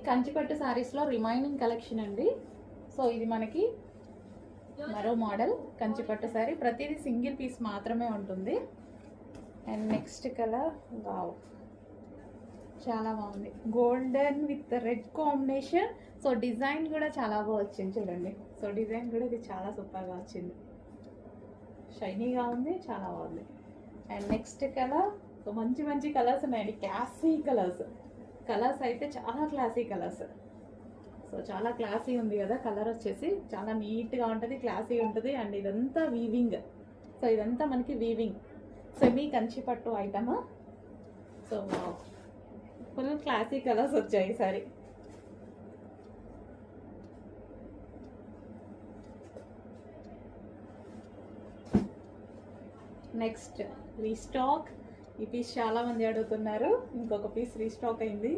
కంచిపట్టు శారీస్లో remaining collection అండి. So ఇది మనకి మరో మోడల్ కంచిపట్టు శారీ, ప్రతిదీ సింగిల్ పీస్ మాత్రమే ఉంటుంది. అండ్ నెక్స్ట్ కలర్ వావ్, చాలా బాగుంది, golden with red combination. So design కూడా చాలా బాగా వచ్చింది చూడండి. సో డిజైన్ కూడా ఇది చాలా సూపర్గా వచ్చింది, షైనీగా ఉంది, చాలా బాగుంది. అండ్ నెక్స్ట్ కలర్, సో మంచి మంచి కలర్స్ ఉన్నాయండి, క్లాసీ కలర్స్ అయితే చాలా క్లాసీ కలర్స్. సో చాలా క్లాసీ ఉంది కదా కలర్ వచ్చేసి, చాలా నీట్గా ఉంటుంది, క్లాసీ ఉంటుంది. అండ్ ఇదంతా వీవింగ్, సో ఇదంతా మనకి వీవింగ్ సెమీ కంచిపట్టు item. So full classy colours వచ్చాయి ఈసారి. నెక్స్ట్ రీస్టాక్, ఈ పీస్ చాలా మంది అడుగుతున్నారు, ఇంకొక పీస్ రీస్టాక్ అయింది.